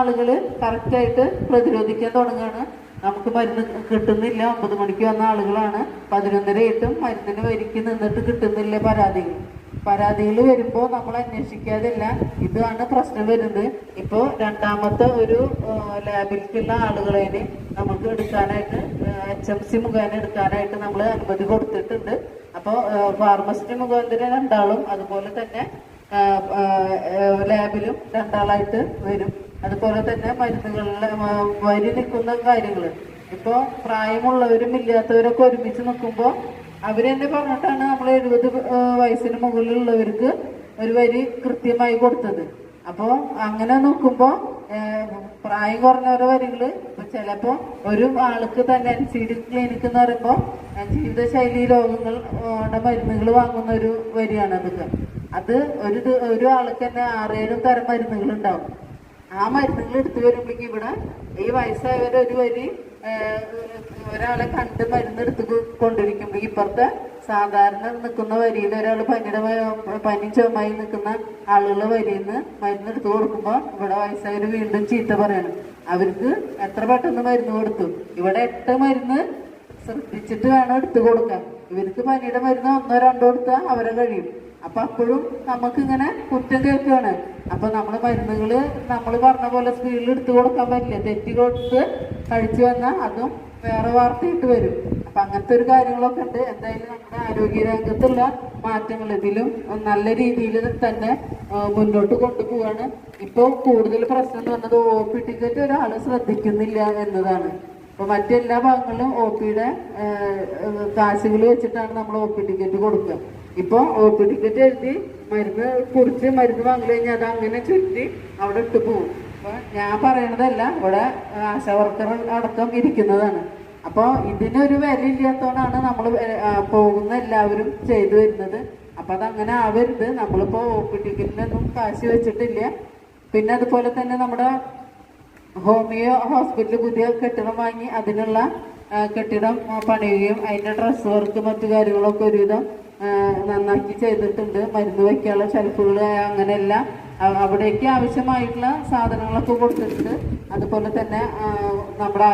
ആളുകൾ കറക്റ്റായിട്ട് പ്രതിരോധിക്കാൻ തുടങ്ങുകയാണ്. നമുക്ക് മരുന്ന് കിട്ടുന്നില്ല. 9 മണിക്ക് വന്ന ആളുകളാണ് 11:30 മരുന്നിന് വരിക്ക് നിന്നിട്ട് കിട്ടുന്നില്ല പരാതികൾ വരുമ്പോൾ നമ്മൾ അന്വേഷിക്കാതില്ല. ഇതാണ് പ്രശ്നം വരുന്നത്. ഇപ്പോൾ രണ്ടാമത്തെ ഒരു ലാബിലേക്കുള്ള ആളുകളെ നമുക്ക് എടുക്കാനായിട്ട് HMC മുഖേന എടുക്കാനായിട്ട് നമ്മൾ അനുമതി കൊടുത്തിട്ടുണ്ട്. അപ്പോൾ ഫാർമസിസ്റ്റ് മുഖാന്തരം 2 ആളും അതുപോലെ തന്നെ ലാബിലും 2 ആളായിട്ട് വരും. അതുപോലെ തന്നെ മരുന്നുകളിലെ വരി നിൽക്കുന്ന കാര്യങ്ങൾ ഇപ്പോൾ പ്രായമുള്ളവരും ഇല്ലാത്തവരൊക്കെ ഒരുമിച്ച് നിൽക്കുമ്പോൾ അവരെന്നെ പറഞ്ഞിട്ടാണ് നമ്മൾ 70 വയസ്സിന് മുകളിലുള്ളവർക്ക് ഒരു വരി കൃത്യമായി കൊടുത്തത്. അപ്പോൾ അങ്ങനെ നോക്കുമ്പോൾ പ്രായം കുറഞ്ഞവരുടെ വരികൾ ചിലപ്പോൾ ഒരു ആൾക്ക് തന്നെ NCD ക്ലിനിക് എന്ന് പറയുമ്പോൾ ജീവിതശൈലി രോഗങ്ങളുടെ മരുന്നുകൾ വാങ്ങുന്ന ഒരു വരിയാണ് അതൊക്കെ. അത് ഒരു ആൾക്ക് തന്നെ 6-7 തരം മരുന്നുകൾ ഉണ്ടാവും. ആ മരുന്നുകൾ എടുത്തു വരുമ്പോഴേക്കും ഇവിടെ ഈ വയസ്സായവരെ ഒരു വരി ഒരാളെ കണ്ട് മരുന്ന് എടുത്ത് കൊണ്ടിരിക്കുമ്പോൾ ഇപ്പുറത്തെ സാധാരണ നിൽക്കുന്ന വരിയിൽ ഒരാൾ പനി ചുമമായി നിൽക്കുന്ന ആളുകളുടെ വരിയിൽ നിന്ന് മരുന്ന് എടുത്തു കൊടുക്കുമ്പോൾ ഇവിടെ വയസ്സായവർ വീണ്ടും ചീത്ത പറയണം. അവർക്ക് എത്ര പെട്ടെന്ന് മരുന്ന് കൊടുത്തു. ഇവിടെ 8 മരുന്ന് ശ്രദ്ധിച്ചിട്ട് വേണം എടുത്തു കൊടുക്കാൻ. ഇവർക്ക് പനിയുടെ മരുന്ന് 1-2 കൊടുത്താൽ അവരെ കഴിയും. അപ്പൊ അപ്പോഴും നമുക്കിങ്ങനെ കുറ്റം കേൾക്കുകയാണ്. അപ്പൊ നമ്മൾ മരുന്നുകൾ നമ്മൾ പറഞ്ഞ പോലെ സ്പീഡിൽ എടുത്തു കൊടുക്കാൻ പറ്റില്ല. തെറ്റി കൊടുത്ത് കഴിച്ചു വന്നാൽ അതും വേറെ വാർത്തയിട്ട് വരും. അപ്പൊ അങ്ങനത്തെ ഒരു കാര്യങ്ങളൊക്കെ ഉണ്ട്. എന്തായാലും നമ്മുടെ ആരോഗ്യ രംഗത്തുള്ള മാറ്റങ്ങൾ ഇതിലും നല്ല രീതിയിൽ തന്നെ മുന്നോട്ട് കൊണ്ടുപോവാണ്. ഇപ്പോൾ കൂടുതൽ പ്രശ്നം എന്ന് പറഞ്ഞത് OP ടിക്കറ്റ് ഒരാൾ ശ്രദ്ധിക്കുന്നില്ല എന്നതാണ്. അപ്പൊ മറ്റെല്ലാ ഭാഗങ്ങളിലും OPയുടെ കാശുകൾ വെച്ചിട്ടാണ് നമ്മൾ OP ടിക്കറ്റ് കൊടുക്കുക. ഇപ്പോൾ OP ടിക്കറ്റ് എഴുതി മരുന്ന് കുറിച്ച് മരുന്ന് വാങ്ങി കഴിഞ്ഞാൽ അത് അങ്ങനെ ചുറ്റി അവിടെ ഇട്ട് പോകും. അപ്പൊ ഞാൻ പറയണതല്ല, ഇവിടെ ആശാവർക്കർ അടക്കം ഇരിക്കുന്നതാണ്. അപ്പോൾ ഇതിനൊരു വില ഇല്ലാത്തതുകൊണ്ടാണ് നമ്മൾ പോകുന്ന എല്ലാവരും ചെയ്തു വരുന്നത്. അപ്പൊ അതങ്ങനെ ആവരുത്. നമ്മളിപ്പോൾ OP ടിക്കറ്റിനൊന്നും കാശ് വെച്ചിട്ടില്ല. പിന്നെ അതുപോലെ തന്നെ നമ്മുടെ ഹോമിയോ ഹോസ്പിറ്റൽ പുതിയ കെട്ടിടം വാങ്ങി അതിനുള്ള കെട്ടിടം പണിയുകയും അതിൻ്റെ ഡ്രസ് വർക്ക് മറ്റു കാര്യങ്ങളൊക്കെ ഒരുവിധം നന്നാക്കി ചെയ്തിട്ടുണ്ട്. മരുന്ന് വയ്ക്കാനുള്ള ഷെൽഫുകൾ അങ്ങനെയെല്ലാം അവിടേക്ക് ആവശ്യമായിട്ടുള്ള സാധനങ്ങളൊക്കെ കൊടുത്തിട്ടുണ്ട്. അതുപോലെ തന്നെ നമ്മുടെ